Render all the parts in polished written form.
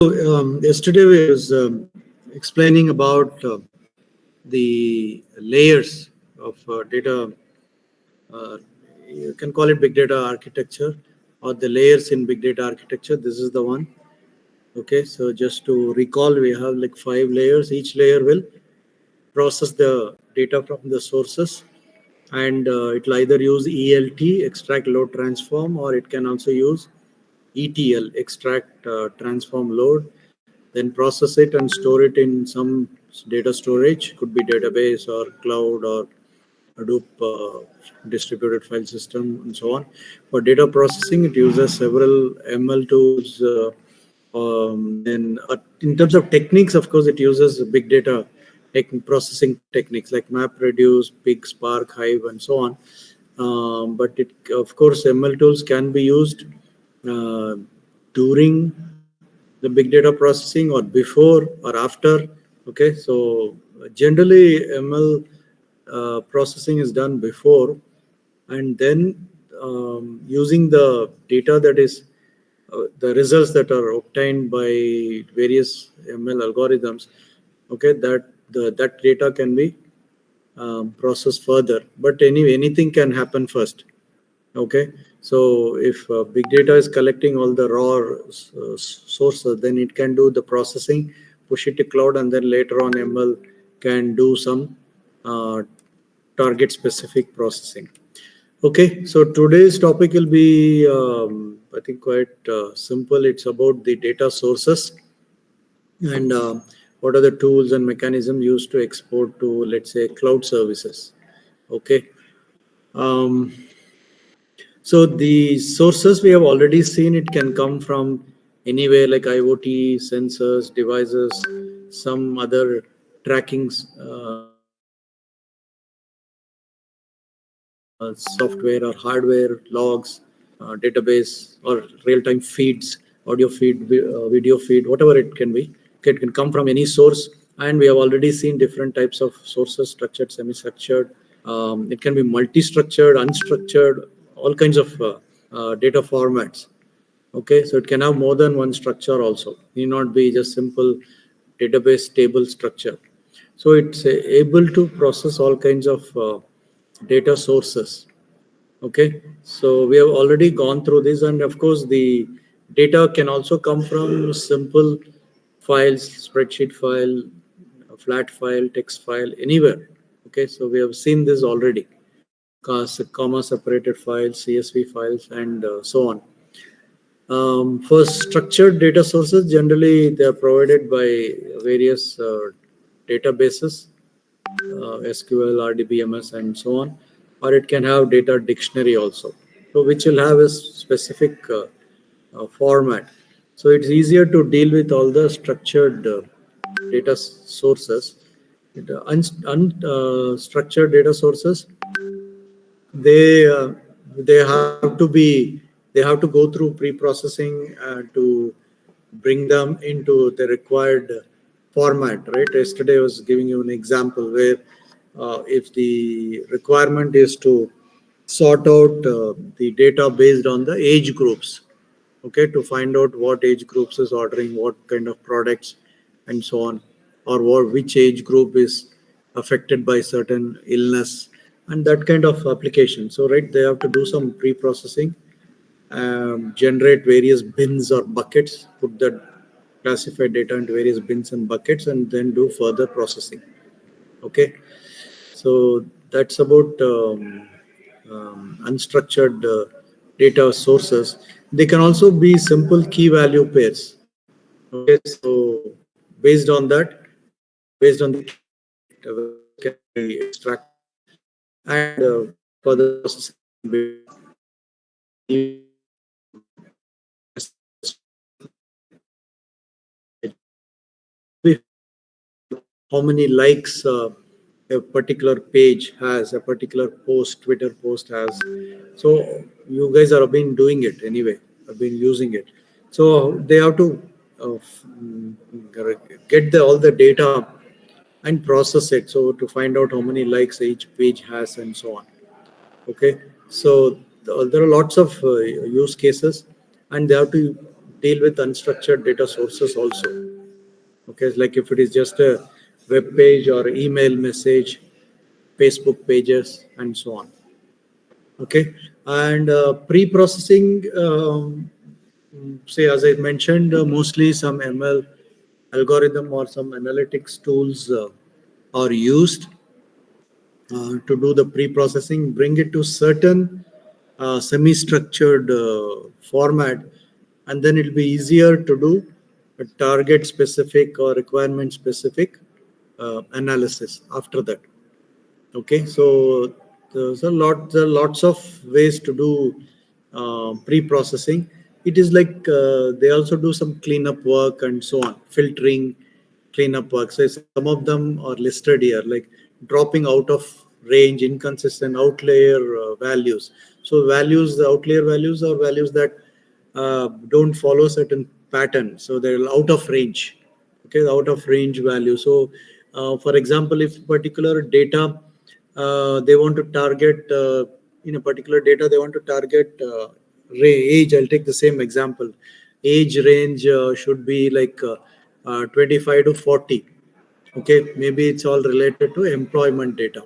Yesterday we was explaining about the layers of data. Uh, you can call it big data architecture or the layers in big data architecture. This is the one. Okay, so just to recall, we have like 5 layers. Each layer will process the data from the sources, and it will either use ELT, extract load transform, or it can also use ETL, extract transform load, then process it and store it in some data storage, could be database or cloud or Hadoop distributed file system and so on. For data processing, it uses several ML tools. Then, in terms of techniques, of course, it uses big data processing techniques like MapReduce, Pig, Spark, Hive, and so on. But it, of course, ML tools can be used uh, during the big data processing or before or after. Okay, so generally ML processing is done before, and then using the data that is the results that are obtained by various ML algorithms. Okay, that data can be processed further. But anyway, anything can happen first. Okay, so if big data is collecting all the raw sources, then it can do the processing, push it to cloud, and then later on ML can do some uh, target specific processing. Okay, so today's topic will be, I think, quite simple. It's about the data sources and what are the tools and mechanisms used to export to, let's say, cloud services. Okay. Um, So the sources we have already seen, it can come from anywhere like IoT, sensors, devices, some other trackings, software or hardware, logs, database or real-time feeds, audio feed, video feed, whatever it can be. Okay, it can come from any source. And we have already seen different types of sources, structured, semi-structured. It can be multi-structured, unstructured, all kinds of data formats. Okay, so it can have more than one structure also. It need not be just simple database table structure. So it's able to process all kinds of data sources. Okay, so we have already gone through this, and of course, the data can also come from simple files, spreadsheet file, a flat file, text file, anywhere. Okay, so we have seen this already. Comma separated files, CSV files, and so on. For structured data sources, generally they are provided by various databases, SQL, RDBMS, and so on, or it can have data dictionary also, so which will have a specific format. So it's easier to deal with all the structured data sources. Unstructured data sources, they uh, they have to go through pre-processing to bring them into the required format, right? Yesterday I was giving you an example where if the requirement is to sort out the data based on the age groups, okay, to find out what age groups is ordering what kind of products and so on, or which age group is affected by certain illness and that kind of application. So right, they have to do some pre-processing, generate various bins or buckets, put the classified data into various bins and buckets, and then do further processing. Okay, so that's about unstructured data sources. They can also be simple key value pairs. Okay, so based on that, based on the key can be extracted and further processing can be done. How many likes a particular page has, a particular post, Twitter post has. So you guys are been doing it anyway, have been using it. So they have to get all the data and process it. So to find out how many likes each page has and so on. Okay, so there are lots of use cases, and they have to deal with unstructured data sources also. Okay, like if it is just a web page or email message, Facebook pages, and so on. Okay, and pre-processing, say as I mentioned, mostly some ML algorithm or some analytics tools are used to do the pre-processing, bring it to certain semi-structured format, and then it'll be easier to do a target specific or requirement specific analysis after that. Okay, so there are lots of ways to do pre-processing. It is like they also do some cleanup work and so on, filtering, cleanup work. So some of them are listed here, like dropping out of range, inconsistent outlier values. So values, the outlier values are values that don't follow certain pattern, so they're out of range. Okay, the out of range value. So for example, if particular data they want to target in a particular data, they want to target age. I'll take the same example. Age range should be like 25 to 40. Okay, maybe it's all related to employment data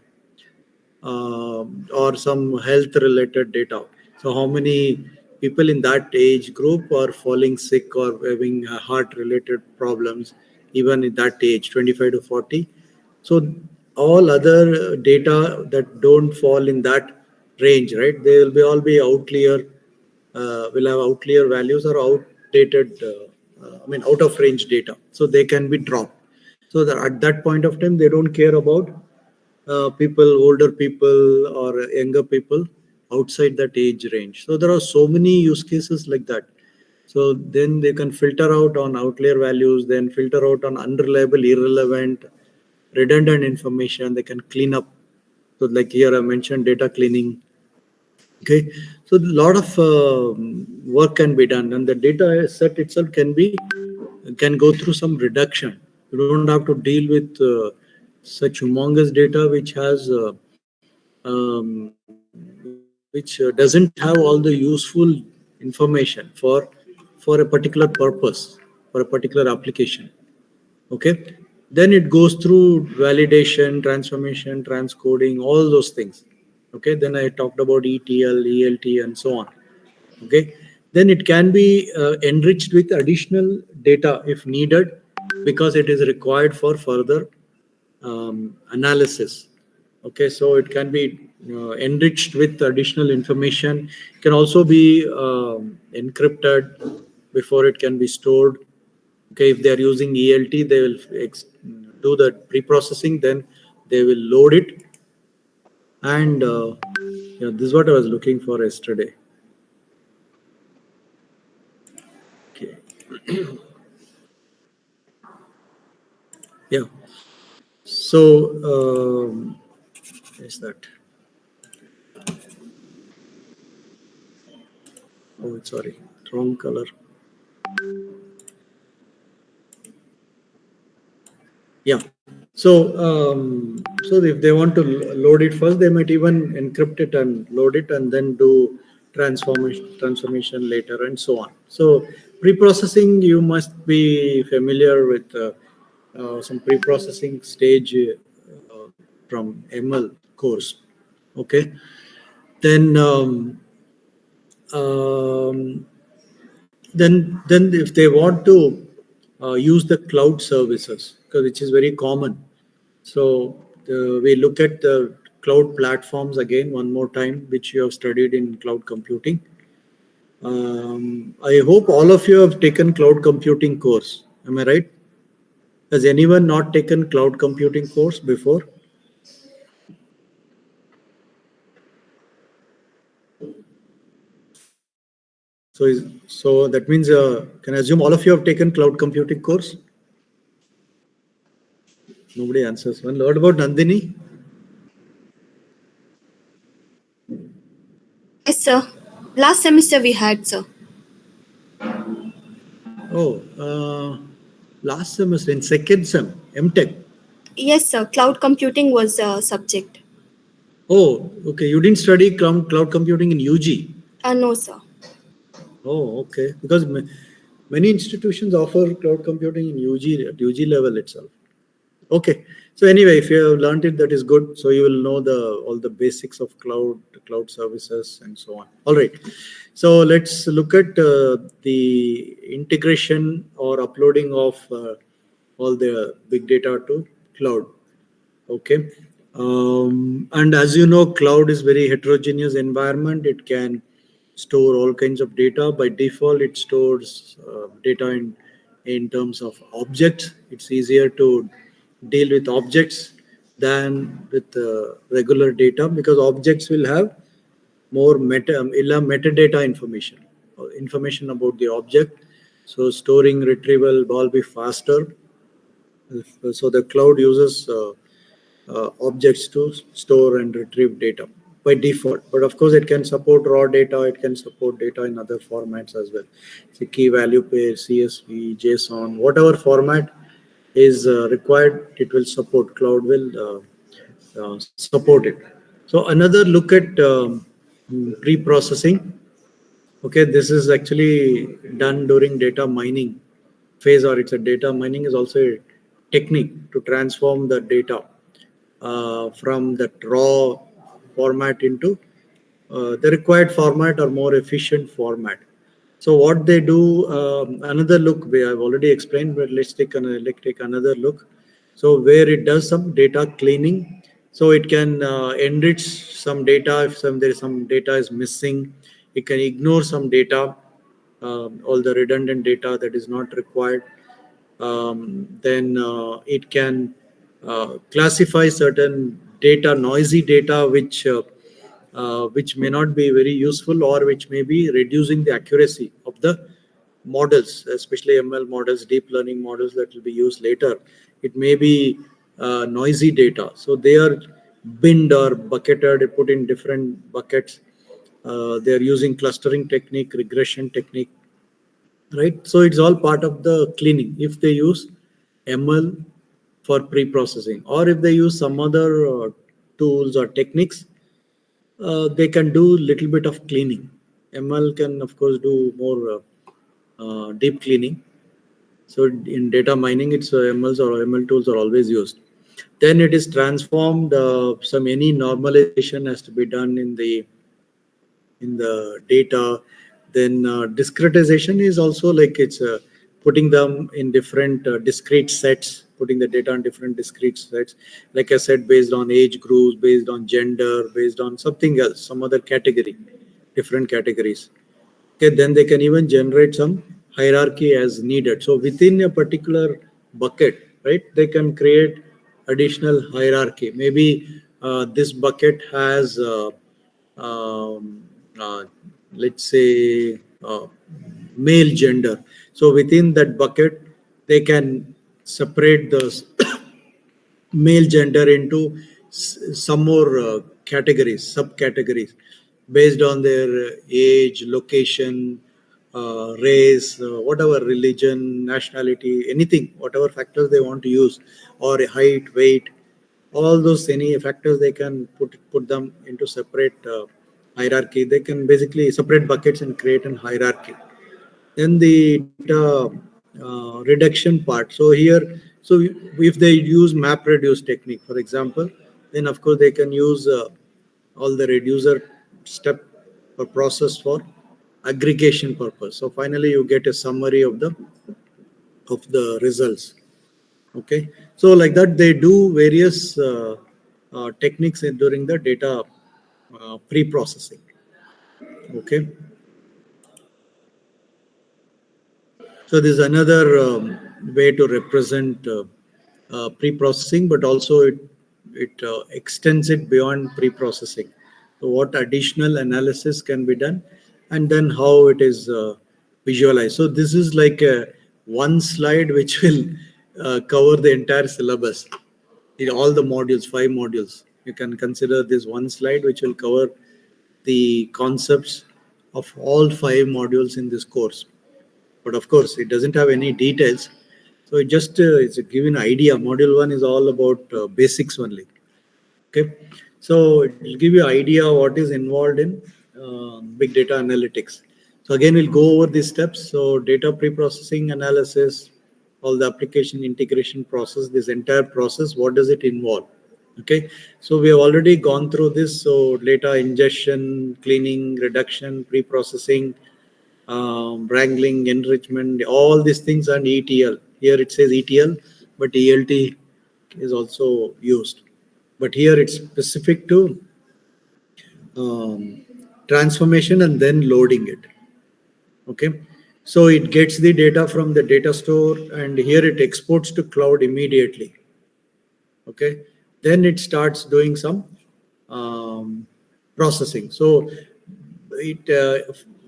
or some health related data. So, how many people in that age group are falling sick or having heart related problems, even in that age, 25 to 40? So, all other data that don't fall in that range, right? They will be all be outlier, will have outlier values or outdated, I mean, out of range data. So, they can be dropped. So, that at that point of time, they don't care about people, older people or younger people outside that age range. So there are so many use cases like that. So then they can filter out on outlier values, then filter out on unreliable, irrelevant, redundant information. They can clean up. So like here I mentioned data cleaning. Okay, so a lot of work can be done, and the data set itself can go through some reduction. You don't have to deal with such humongous data which has which doesn't have all the useful information for a particular purpose, for a particular application. Okay, then it goes through validation, transformation, transcoding, all those things. Okay, then I talked about ETL, ELT, and so on. Okay, then it can be enriched with additional data if needed, because it is required for further analysis. Okay, so it can be enriched with additional information. It can also be encrypted before it can be stored. Okay, if they are using ELT, they will do the pre-processing, then they will load it. And this is what I was looking for yesterday. Okay. Yeah. So, is that? Oh, sorry, wrong color. Yeah. So if they want to load it first, they might even encrypt it and load it, and then do transformation later, and so on. So pre-processing, you must be familiar with some pre-processing stage from ML course. Okay. Then um, then if they want to use the cloud services, because which is very common. So we look at the cloud platforms again one more time, which you have studied in cloud computing. I hope all of you have taken cloud computing course. Am I right? Has anyone not taken cloud computing course before? So that means can I assume all of you have taken cloud computing course? Nobody answers. Well, what about Nandini? Yes, sir. Last semester we had, sir. Oh, last semester in second sem, MTech. Yes, sir. Cloud computing was a subject. Oh, okay. You didn't study cloud computing in UG. No, sir. Oh, okay. Because Many institutions offer cloud computing in UG level itself. Okay. So anyway, if you have learned it, that is good. So you will know all the basics of cloud services, and so on. All right. So let's look at the integration or uploading of all the big data to cloud. Okay. And as you know, cloud is very heterogeneous environment. It can store all kinds of data. By default, it stores data in terms of objects. It's easier to deal with objects than with regular data, because objects will have more metadata information, information about the object. So storing retrieval will all be faster. So the cloud uses objects to store and retrieve data by default. But of course, it can support raw data. It can support data in other formats as well. So key value pair, CSV, JSON, whatever format is required, it will support. Cloud will support it. So another look at pre-processing. Okay, this is actually done during data mining phase, or it's a data mining is also a technique to transform the data from that raw format into the required format or more efficient format. So what they do, another look we have already explained, but let's take another look. So where it does some data cleaning, so it can enrich some data if there is some data is missing. It can ignore some data, all the redundant data that is not required. Then it can classify certain data, noisy data, which may not be very useful, or which may be reducing the accuracy of the models, especially ML models, deep learning models that will be used later. It may be noisy data. So they are binned or bucketed, put in different buckets. They are using clustering technique, regression technique, right? So it's all part of the cleaning. If they use ML for pre-processing, or if they use some other tools or techniques, they can do little bit of cleaning. ML can, of course, do more deep cleaning. So in data mining, it's MLs or ML tools are always used. Then it is transformed. Some any normalization has to be done in the data. Then discretization is also like it's putting them in different discrete sets, putting the data in different discrete sets. Like I said, based on age groups, based on gender, based on something else, some other category, different categories. Okay, then they can even generate some hierarchy as needed. So within a particular bucket, right, they can create additional hierarchy. Maybe this bucket has, um, uh, let's say, male gender. So within that bucket, they can separate the male gender into some more categories, subcategories, based on their age, location, race, whatever, religion, nationality, anything, whatever factors they want to use, or height, weight, all those any factors they can put them into separate hierarchy. They can basically separate buckets and create an hierarchy. Then the data reduction part. So here, so if they use map reduce technique, for example, then of course they can use all the reducer step or process for aggregation purpose. So finally, you get a summary of the results. Okay, so like that they do various techniques during the data pre-processing. Okay. So this is another way to represent pre-processing, but also it extends it beyond pre-processing. So what additional analysis can be done, and then how it is visualized. So this is like a one slide which will cover the entire syllabus in all the modules, 5 modules. You can consider this one slide which will cover the concepts of all 5 modules in this course. But of course, it doesn't have any details. So it just it's a given idea. Module 1 is all about basics only. Okay, so it will give you idea what is involved in big data analytics. So again, we'll go over these steps. So data pre-processing, analysis, all the application integration process, this entire process, what does it involve? Okay, so we have already gone through this. So data ingestion, cleaning, reduction, pre-processing, wrangling, enrichment, all these things are ETL. Here it says ETL, but ELT is also used. But here it's specific to um, transformation and then loading it. Okay, so it gets the data from the data store, and here it exports to cloud immediately. Okay, then it starts doing some um, processing. So it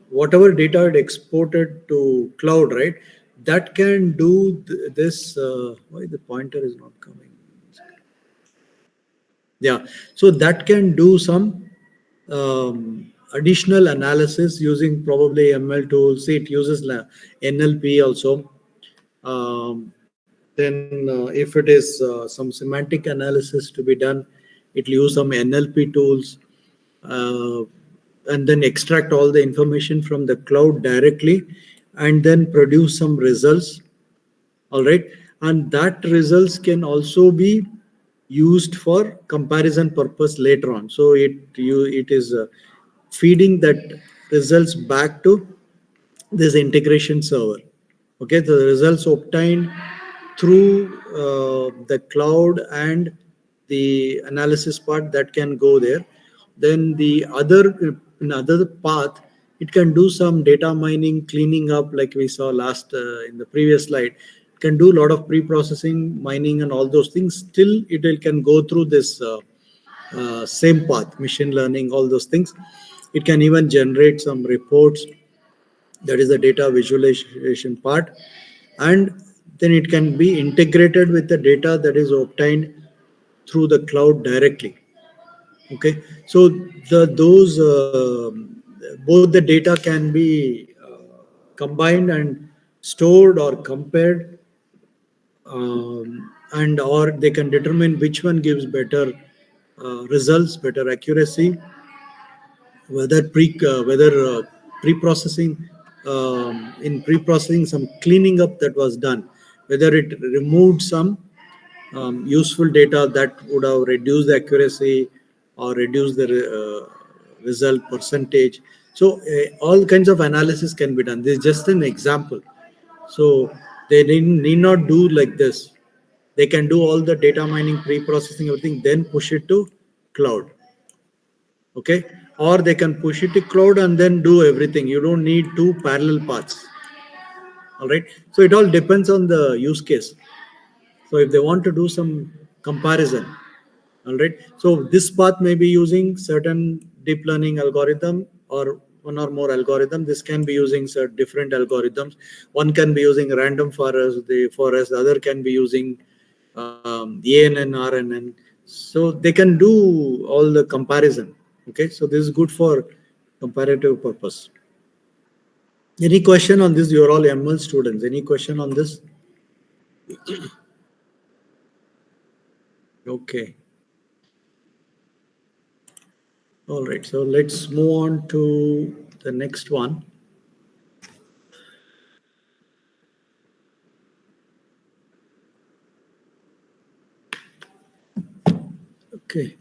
whatever data it exported to cloud, right, that can do this. Why the pointer is not coming? Yeah, so that can do some additional analysis using probably ML tools. It uses NLP also. Then if it is some semantic analysis to be done, it will use some NLP tools, uh, and then extract all the information from the cloud directly, and then produce some results. All right, and that results can also be used for comparison purpose later on. So it is feeding that results back to this integration server. Okay, the results obtained through the cloud and the analysis part that can go there. Then the other another path, it can do some data mining, cleaning up, like we saw last in the previous slide. It can do a lot of pre-processing, mining, and all those things. Still, it can go through this same path, machine learning, all those things. It can even generate some reports, that is the data visualization part, and then it can be integrated with the data that is obtained through the cloud directly. Okay, so those both the data can be combined and stored or compared, and or they can determine which one gives better results, better accuracy, whether pre-processing, in pre-processing some cleaning up that was done, whether it removed some useful data that would have reduced the accuracy or reduced the result percentage. So all kinds of analysis can be done. This is just an example. So they need not do like this. They can do all the data mining, pre-processing, everything, then push it to cloud. Okay, or they can push it to cloud and then do everything. You don't need two parallel paths. All right, so it all depends on the use case. So if they want to do some comparison, all right, so this path may be using certain deep learning algorithm or one or more algorithm. This can be using certain different algorithms. One can be using random forest, the other can be using ANN, RNN. So they can do all the comparison. Okay, so this is good for comparative purpose. Any question on this? You're all ML students. Any question on this? Okay. All right, so let's move on to the next one. Okay.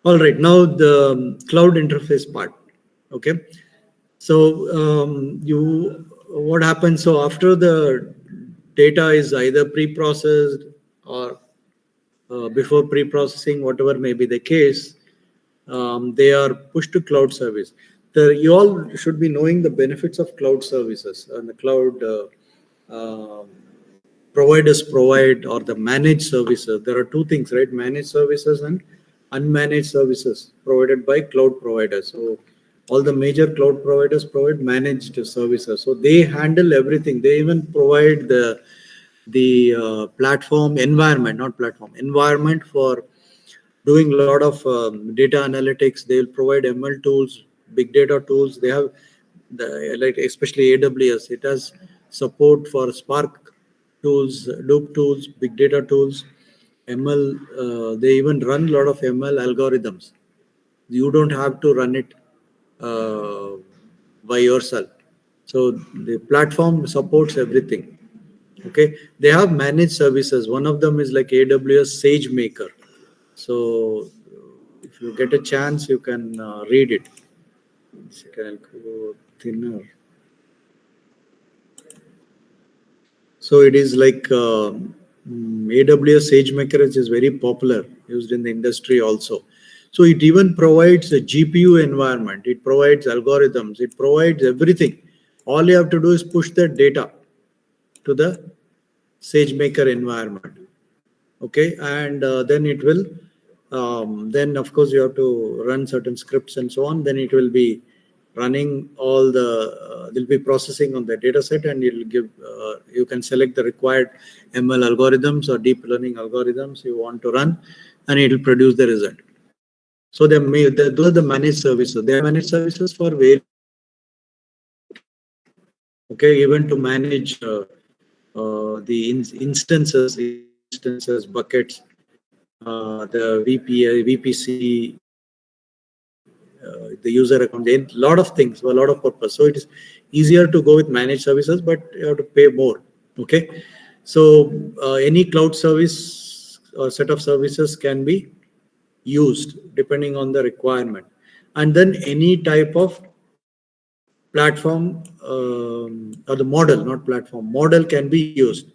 All right, now the cloud interface part. Okay. So what happens? So after the data is either pre-processed or before pre-processing, whatever may be the case, they are pushed to cloud service. You all should be knowing the benefits of cloud services and the cloud providers provide, or the managed services. There are two things, right? Managed services and unmanaged services provided by cloud providers. So all the major cloud providers provide managed services. So they handle everything. They even provide the platform environment, not platform environment, for doing a lot of data analytics. They will provide ML tools, big data tools. They have like especially AWS. It has support for Spark tools, Hadoop tools, big data tools, ML. They even run a lot of ML algorithms. You don't have to run it uh, by yourself. So the platform supports everything. Okay, they have managed services. One of them is like AWS SageMaker. So if you get a chance, you can read it. I'll go thinner. So it is like AWS SageMaker, which is very popular, used in the industry also. So it even provides a GPU environment. It provides algorithms. It provides everything. All you have to do is push that data to the SageMaker environment. Okay, and then it will. Then of course you have to run certain scripts and so on. Then it will be running all the. They'll be processing on the data set, and it'll give. You can select the required ML algorithms or deep learning algorithms you want to run, and it will produce the result. So those are the managed services. They are managed services for various. Okay, even to manage the instances, buckets, the VPA, VPC, the user account, a lot of things, a lot of purpose. So it is easier to go with managed services, but you have to pay more. Okay, so any cloud service or set of services can be used depending on the requirement, and then any type of platform or the model, not platform, model can be used.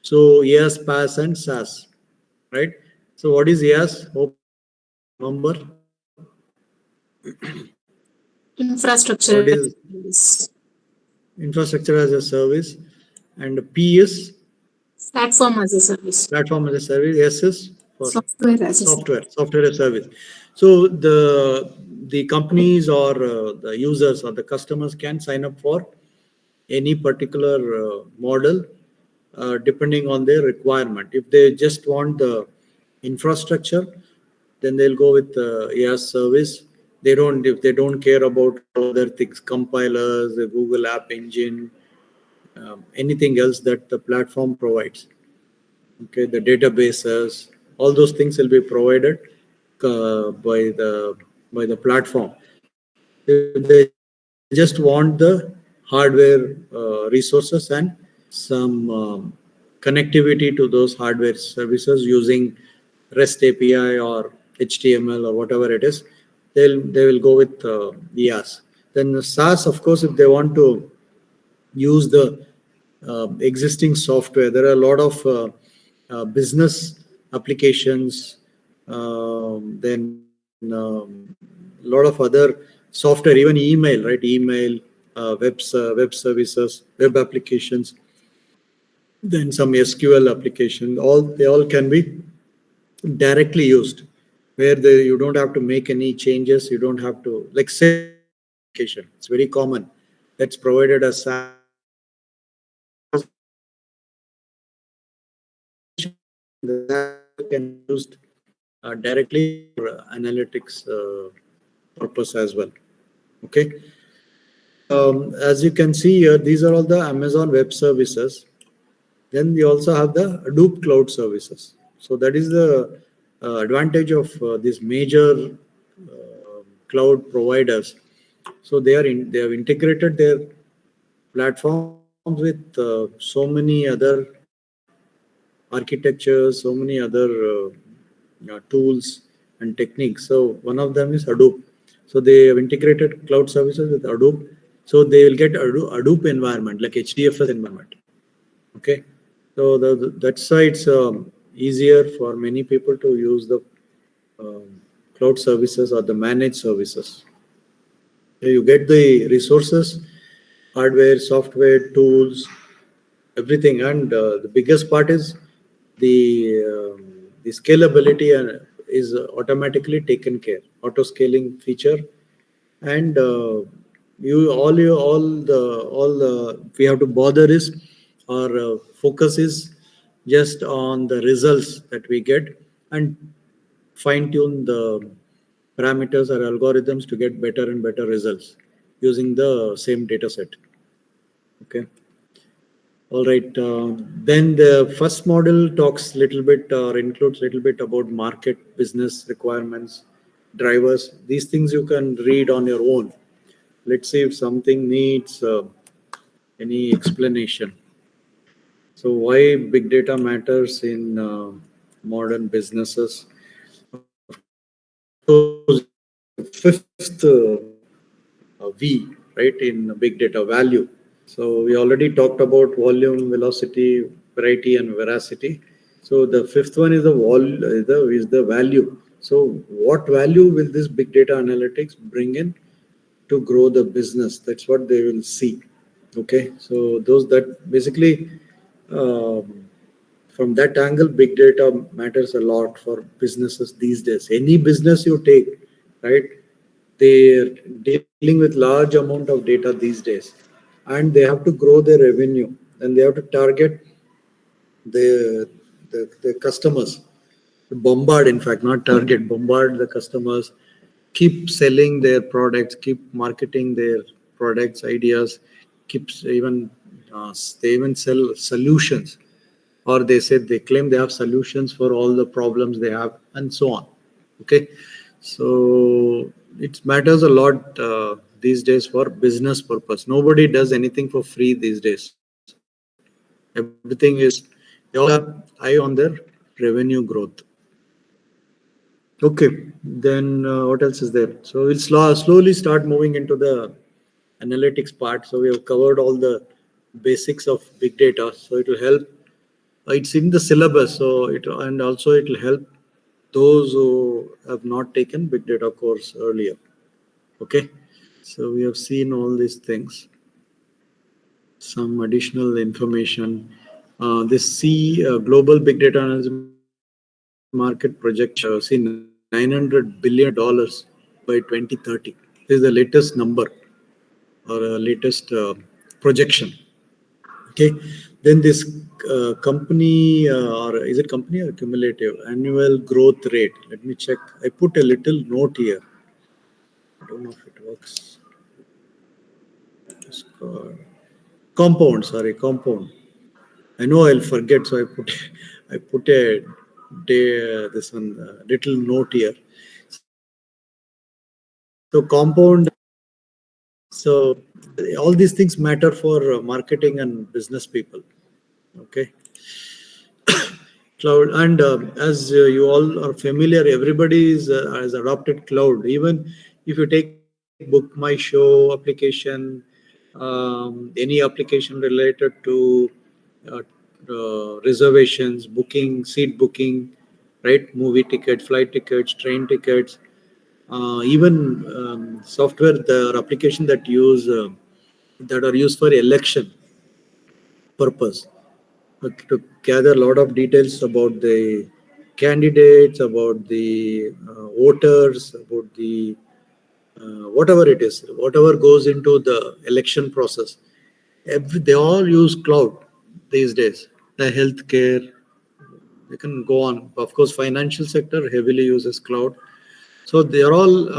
So EAS, PaaS, and SaaS, right? So what is EAS? Hope remember. Infrastructure What as is a service. infrastructure as a service? And P is Platform as a service. platform as a service. S is for Software as a service. software as a service. So the companies or the users or the customers can sign up for any particular model depending on their requirement. If they just want the infrastructure, then they'll go with EAS service. If they don't care about other things, compilers, the Google App Engine, anything else that the platform provides. Okay, the databases, all those things will be provided by the platform. If they just want the hardware resources and some connectivity to those hardware services using REST API or HTML or whatever it is, they will go with EAS. Then the SaaS, of course, if they want to use the existing software, there are a lot of business applications, then a lot of other software, even email, right? Email, web services, web applications, then some SQL application. They all can be directly used, where you don't have to make any changes. You don't have to like say application. It's very common. That's provided as SaaS. Can be used directly for analytics purpose as well. Okay. As you can see here, these are all the Amazon Web Services. Then we also have the Hadoop Cloud Services. So that is the advantage of these major cloud providers. So they have integrated their platforms with so many other architectures, so many other tools and techniques. So one of them is Hadoop. So they have integrated cloud services with Hadoop. So they will get Hadoop environment, like HDFS environment. Okay. So that's why it's easier for many people to use the cloud services or the managed services. So you get the resources, hardware, software, tools, everything, and the biggest part is the scalability and is automatically taken care. Auto scaling feature, and all the we have to bother is our focus is just on the results that we get and fine tune the parameters or algorithms to get better and better results using the same data set. Okay. All right. Then the first model talks little bit or includes little bit about market, business requirements, drivers. These things you can read on your own. let's see if something needs any explanation. So why big data matters in modern businesses? So fifth V, right, in big data, value. So we already talked about volume, velocity, variety, and veracity. So the fifth one is the value. So what value will this big data analytics bring in to grow the business? That's what they will see. Okay, so those that basically um, from that angle, big data matters a lot for businesses these days. Any business you take, right? They're dealing with large amount of data these days, and they have to grow their revenue, and they have to target the customers, bombard, in fact, not target, bombard the customers, keep selling their products, keep marketing their products, ideas, keeps even they even sell solutions, or they said they claim they have solutions for all the problems they have, and so on. Okay, so it matters a lot these days for business purpose. Nobody does anything for free these days. Everything is, they all have eye on their revenue growth. Okay, then what else is there? So we'll slowly start moving into the analytics part. So we have covered all the basics of big data. So it will help. It's in the syllabus. So and also it will help those who have not taken big data course earlier. Okay, so we have seen all these things. Some additional information. This global big data analysis market project see $900 billion by 2030. This is the latest number or latest projection. Okay, then this company or is it company or cumulative annual growth rate? Let me check. I put a little note here. I don't know if it works. Compound, sorry, compound. I know I'll forget, so I put a this one little note here. So compound. So all these things matter for marketing and business people. Okay. Cloud, and as you all are familiar, everybody has adopted cloud. Even if you take Book My Show application, any application related to uh, reservations, booking, seat booking, right? Movie tickets, flight tickets, train tickets, even software, the application that are used for election purpose, to gather a lot of details about the candidates, about the voters, about the whatever it is, whatever goes into the election process. They all use cloud these days. The healthcare, they can go on. Of course, financial sector heavily uses cloud. So they're all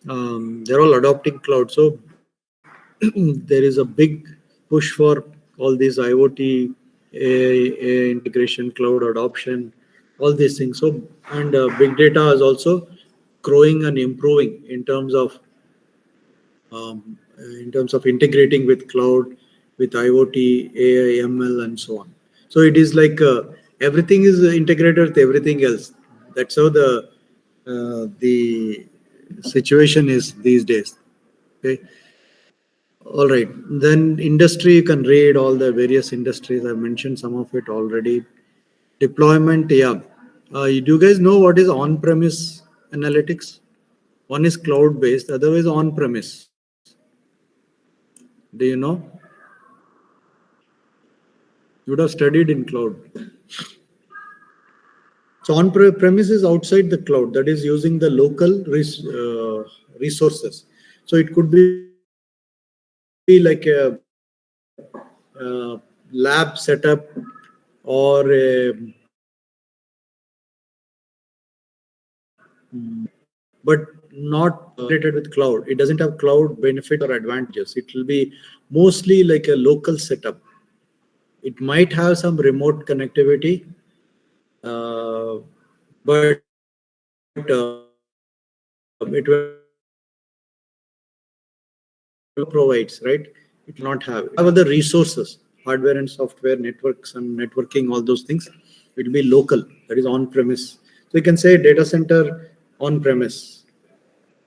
adopting cloud. So there is a big push for all these IoT, AI integration, cloud adoption, all these things. So, and big data is also growing and improving in terms of integrating with cloud, with IoT, AI, ML, and so on. So it is like everything is integrated with everything else. That's how the situation is these days. Okay. All right. Then industry, you can read all the various industries. I mentioned some of it already. Deployment, yeah. Do you guys know what is on-premise analytics? One is cloud-based, the other is on-premise. Do you know? You would have studied in cloud. So on-premise is outside the cloud, that is using the local resources. So it could be like a lab setup or but not related with cloud. It doesn't have cloud benefit or advantages. It will be mostly like a local setup. It might have some remote connectivity, but it will not be related with cloud. provides, right? It will not have. Have other resources, hardware and software, networks and networking, all those things. It will be local, that is on-premise. So you can say data center on-premise.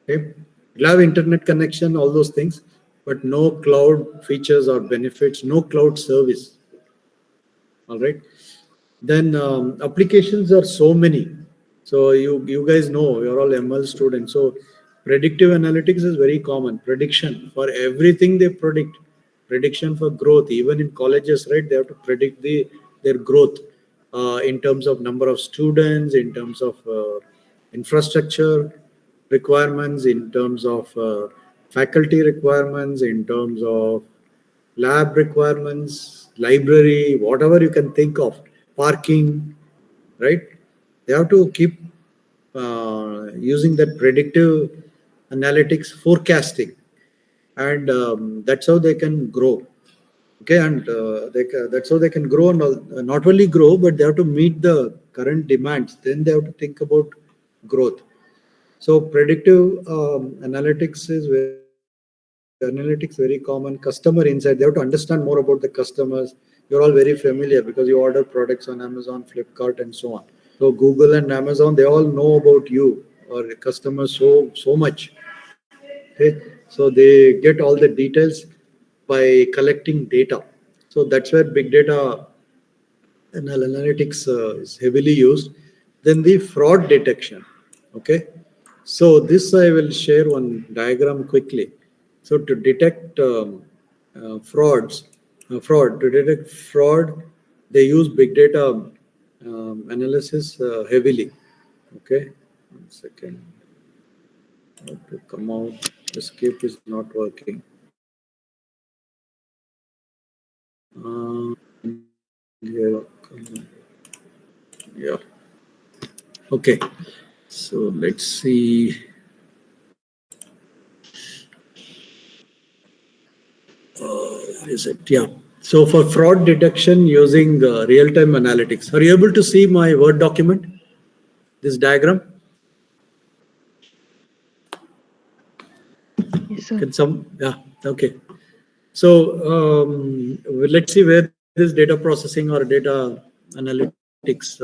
Okay, you'll have internet connection, all those things, but no cloud features or benefits, no cloud service. All right. Then applications are so many. So you guys know you're all ML students. So predictive analytics is very common. Prediction for everything they predict. Prediction for growth. Even in colleges, right? They have to predict their growth in terms of number of students, in terms of infrastructure requirements, in terms of faculty requirements, in terms of lab requirements, library, whatever you can think of, parking, right? They have to keep using that predictive analytics forecasting, and that's how they can grow. Okay, and that's how they can grow, and not only grow, but they have to meet the current demands. Then they have to think about growth. So predictive analytics is very common. Customer insight, they have to understand more about the customers. You're all very familiar because you order products on Amazon, Flipkart, and so on. So Google and Amazon, they all know about you or customers so much. Okay, so they get all the details by collecting data. So that's where big data and analytics is heavily used. Then the fraud detection. Okay, so this I will share one diagram quickly. So to detect to detect fraud, they use big data analysis heavily. Okay, 1 second. How to come out? Escape is not working. Yeah. Yeah. Okay. So let's see. Is it? Yeah. So for fraud detection using real-time analytics, are you able to see my Word document? This diagram? Yes, sir. Can some? Yeah. Okay. So let's see where this data processing or data analytics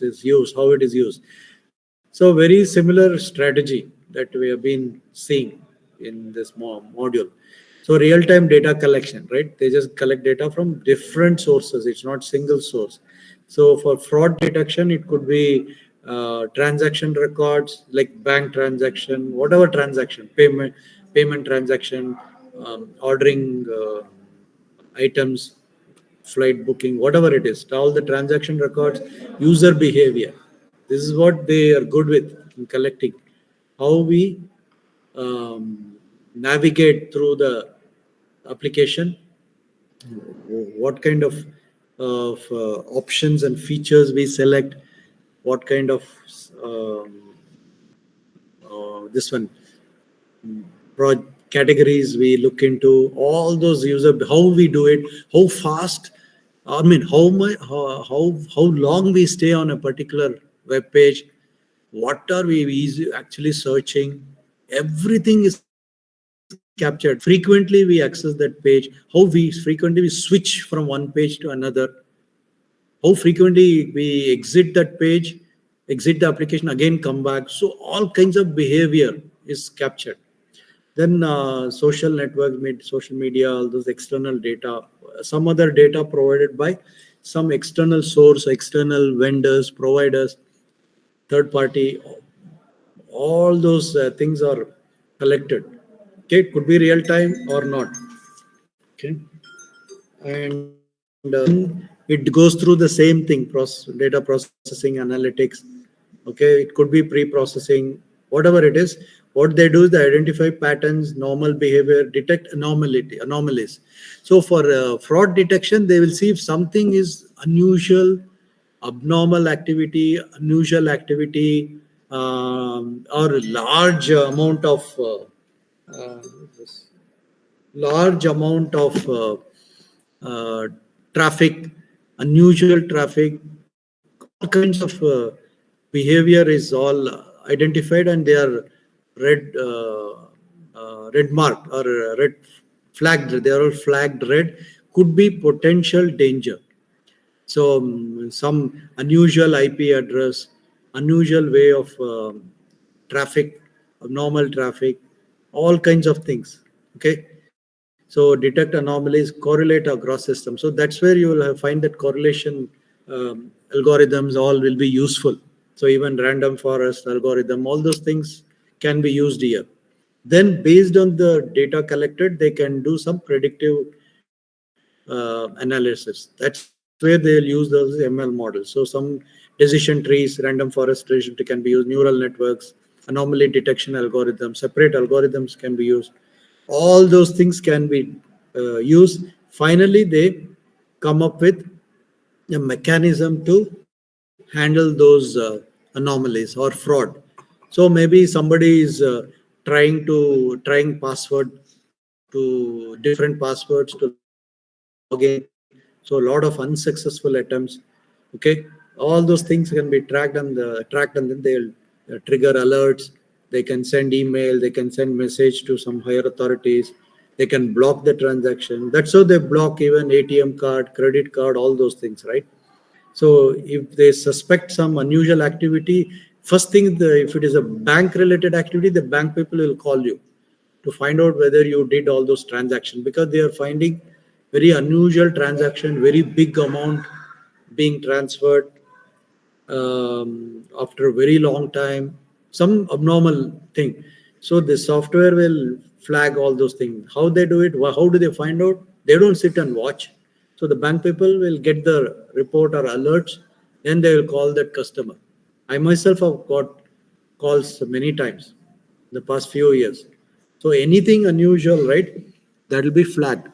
is used, how it is used. So very similar strategy that we have been seeing in this module. So real-time data collection, right? They just collect data from different sources. It's not single source. So for fraud detection, it could be transaction records like bank transaction, whatever transaction, payment transaction, ordering items, flight booking, whatever it is, all the transaction records, user behavior. This is what they are good with in collecting. How we navigate through the application, what kind of options and features we select, what kind of this one categories we look into, all those user, how we do it, how fast, I mean, how long we stay on a particular web page, what are we actually searching, everything is captured. Frequently we access that page, how frequently we switch from one page to another, how frequently we exit that page, exit the application, again come back. So all kinds of behavior is captured. Then social networks, social media, all those external data, some other data provided by some external source, external vendors, providers, third party, all those things are collected. Okay, it could be real time or not. Okay, and it goes through the same thing, data processing, analytics. Okay, it could be pre-processing, whatever it is. What they do is they identify patterns, normal behavior, detect anomalies. So for fraud detection, they will see if something is unusual, abnormal activity, unusual activity, or uh, large amount of uh, traffic, unusual traffic, all kinds of behavior is all identified, and they are red marked or red flagged, they are all flagged red, could be potential danger. So some unusual IP address, unusual way of traffic, abnormal traffic, all kinds of things. Okay. So detect anomalies, correlate across systems. So that's where you will find that correlation algorithms all will be useful. So even random forest algorithm, all those things can be used here. Then based on the data collected, they can do some predictive analysis. That's where they'll use those ML models. So some decision trees, random forest decision tree can be used, neural networks, anomaly detection algorithms, separate algorithms can be used. All those things can be used. Finally, they come up with a mechanism to handle those anomalies or fraud. So maybe somebody is trying password to different passwords to log in. So a lot of unsuccessful attempts. Okay, all those things can be tracked, and then they'll trigger alerts. They can send email, they can send message to some higher authorities. They can block the transaction. That's how they block even ATM card, credit card, all those things, right? So if they suspect some unusual activity, first thing, if it is a bank related activity, the bank people will call you to find out whether you did all those transactions, because they are finding very unusual transaction, very big amount being transferred after a very long time, some abnormal thing. So the software will flag all those things. How they do it? How do they find out? They don't sit and watch. So the bank people will get the report or alerts, then they will call that customer. I myself have got calls many times in the past few years. So anything unusual, right? That will be flagged.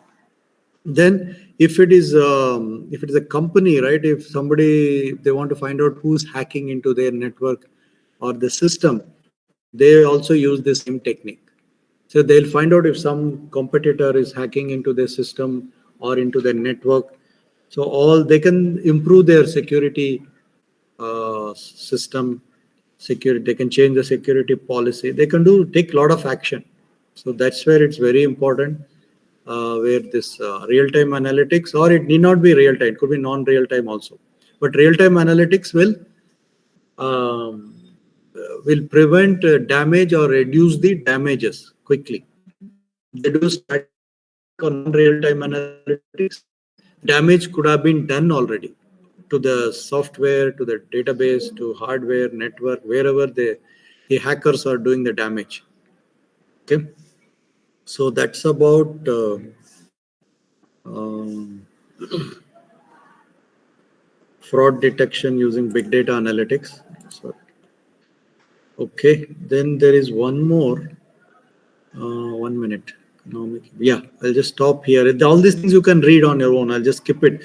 Then if it is a company, right, if somebody, they want to find out who's hacking into their network or the system, they also use the same technique. So they'll find out if some competitor is hacking into their system or into their network. So all they can improve their security system security. They can change the security policy. They can take a lot of action. So that's where it's very important, where this real-time analytics, or it need not be real-time, it could be non-real-time also. But real-time analytics will prevent damage or reduce the damages quickly. They do static or non-real-time analytics, damage could have been done already to the software, to the database, to hardware, network, wherever the hackers are doing the damage. Okay, so that's about fraud detection using big data analytics. So, okay, then there is one more. 1 minute. Yeah, I'll just stop here. All these things you can read on your own. I'll just skip it.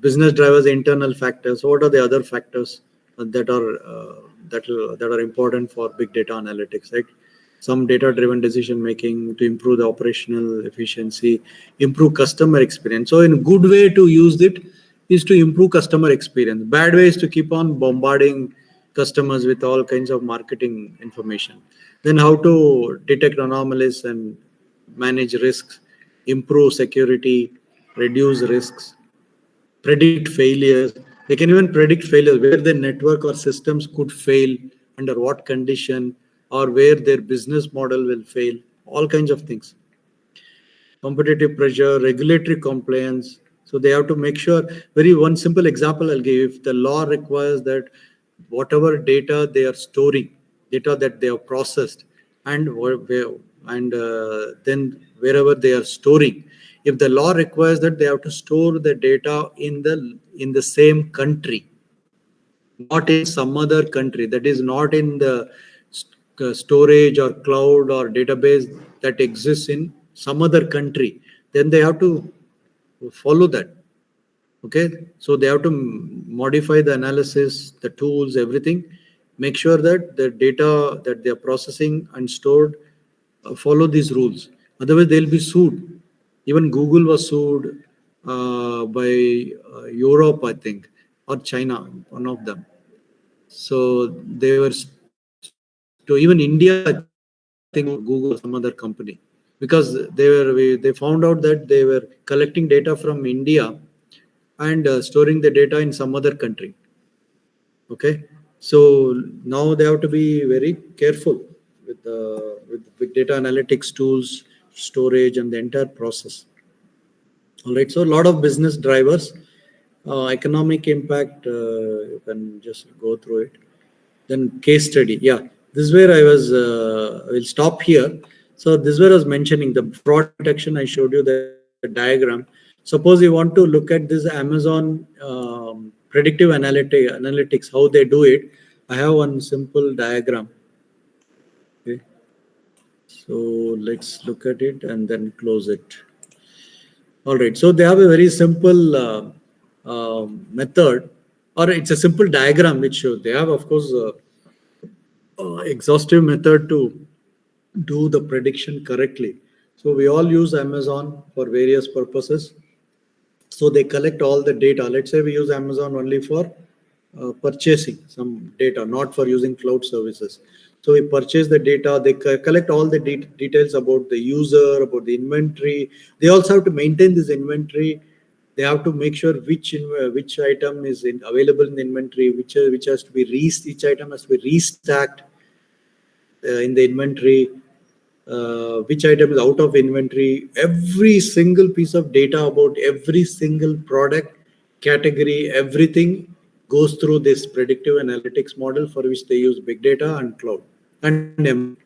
Business drivers, internal factors. What are the other factors that are important for big data analytics? Right, some data-driven decision making to improve the operational efficiency, improve customer experience. So, in good way to use it is to improve customer experience. Bad way is to keep on bombarding customers with all kinds of marketing information. Then how to detect anomalies and manage risks, improve security, reduce risks, predict failures. They can even predict failures, where the network or systems could fail, under what condition, or where their business model will fail, all kinds of things. Competitive pressure, regulatory compliance. So they have to make sure, very one simple example I'll give. If the law requires that whatever data they are storing, data that they have processed, and then wherever they are storing, if the law requires that they have to store the data in the same country, not in some other country, that is not in the storage or cloud or database that exists in some other country, then they have to follow that. Okay, so they have to modify the analysis, the tools, everything, make sure that the data that they are processing and stored follow these rules. Otherwise they'll be sued. Even Google was sued by Europe, I think, or China, one of them. So they were, to even India, I think, think Google or some other company, because they found out that they were collecting data from India and storing the data in some other country. Okay, so now they have to be very careful with big data analytics tools, storage, and the entire process. All right, so a lot of business drivers, economic impact. You can just go through it. Then case study. Yeah, this is where I was. I will stop here. So this is where I was mentioning the fraud detection. I showed you the diagram. Suppose you want to look at this Amazon predictive analytics, how they do it. I have one simple diagram. Okay, so let's look at it and then close it. All right, so they have a very simple method, or it's a simple diagram which shows they have, of course, exhaustive method to do the prediction correctly. So we all use Amazon for various purposes. So they collect all the data. Let's say we use Amazon only for purchasing some data, not for using cloud services. So we purchase the data. They collect all the details about the user, about the inventory. They also have to maintain this inventory. They have to make sure which item is available in the inventory, which has to be each item has to be restacked in the inventory, which item is out of inventory. Every single piece of data about every single product category, everything goes through this predictive analytics model, for which they use big data and cloud and ML.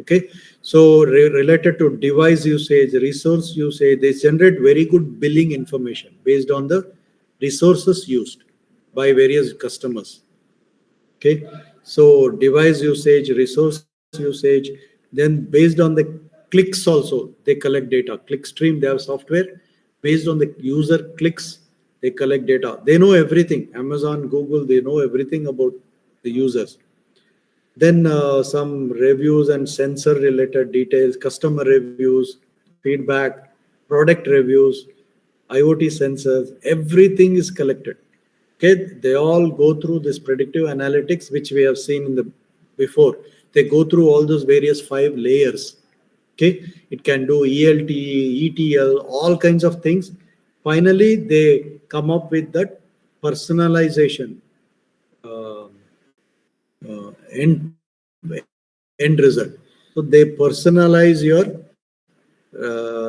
Okay, so related to device usage, resource usage, they generate very good billing information based on the resources used by various customers. Okay, so device usage, resource usage, then based on the clicks also they collect data. Clickstream, they have software based on the user clicks, they collect data. They know everything. Amazon, Google, they know everything about the users. Then some reviews and sensor related details, customer reviews, feedback, product reviews, IoT sensors, everything is collected. Okay, they all go through this predictive analytics, which we have seen in the before. They go through all those various 5 layers. Okay, it can do ELT, ETL, all kinds of things. Finally, they come up with that personalization uh, end result. So they personalize your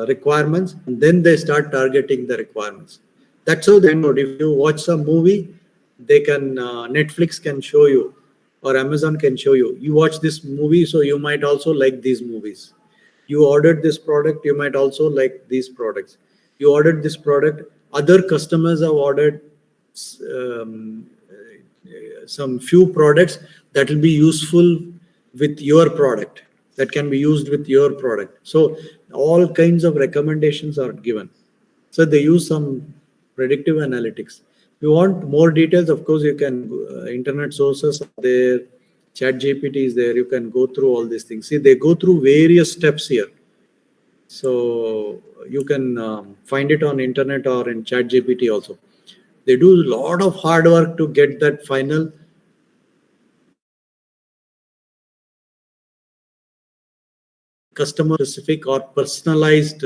requirements, and then they start targeting the requirements. That's how they know. If you watch a movie, they can Netflix can show you, or Amazon can show you. You watch this movie, so you might also like these movies. You ordered this product, you might also like these products. You ordered this product, other customers have ordered um, some few products that will be useful with your product, that can be used with your product. So all kinds of recommendations are given. So they use some predictive analytics. If you want more details, of course, you can internet sources are there, chat GPT is there, you can go through all these things. See, they go through various steps here. So you can find it on internet or in chat GPT also. They do a lot of hard work to get that final customer specific or personalized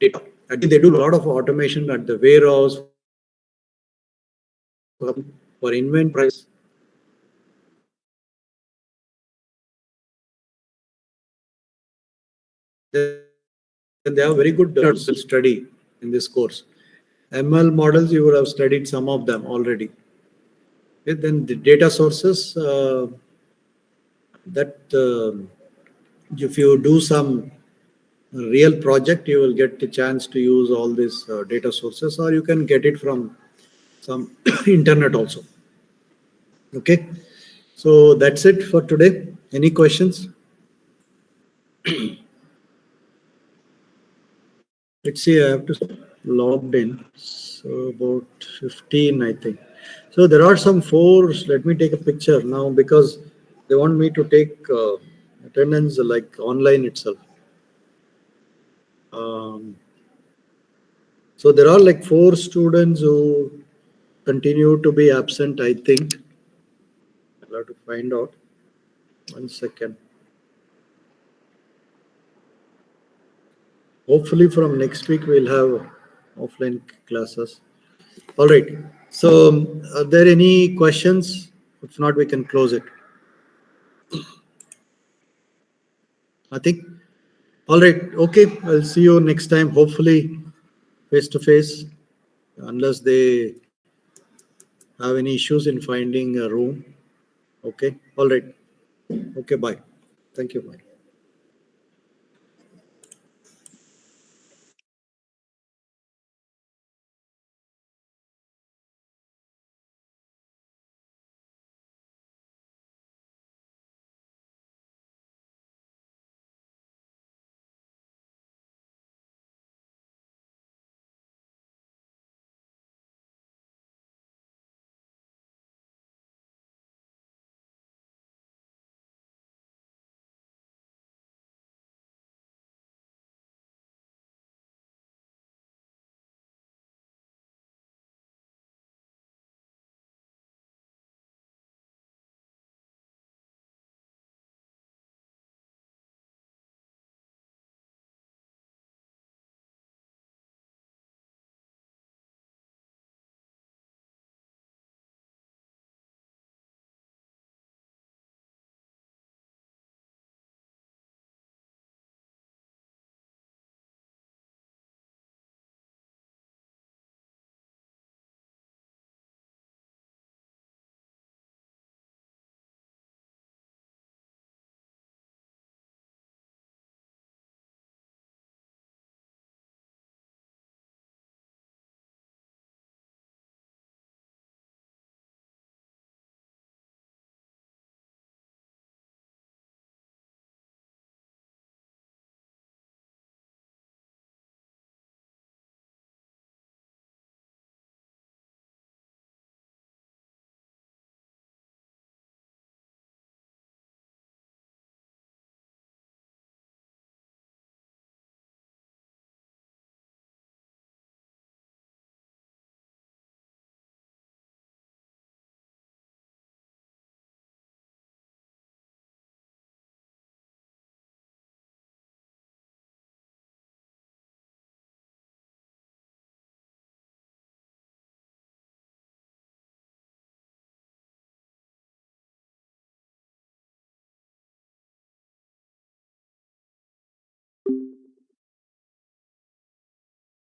data. I think they do a lot of automation at the warehouse for inventory price. Then they have very good study in this course. ML models, you would have studied some of them already. Okay, then the data sources, that if you do some real project, you will get the chance to use all these data sources, or you can get it from some internet also. Okay, so that's it for today. Any questions? Let's see, I have to logged in. So about 15, I think. So there are some 4s. Let me take a picture now, because they want me to take attendance like online itself. So there are like 4 students who continue to be absent, I think. I'll have to find out. 1 second. hopefully from next week we'll have offline classes. All right. So, are there any questions? If not, we can close it. Nothing? All right. Okay. I'll see you next time, hopefully face to face, unless they have any issues in finding a room. Okay. All right. Okay. Bye. Thank you. Bye.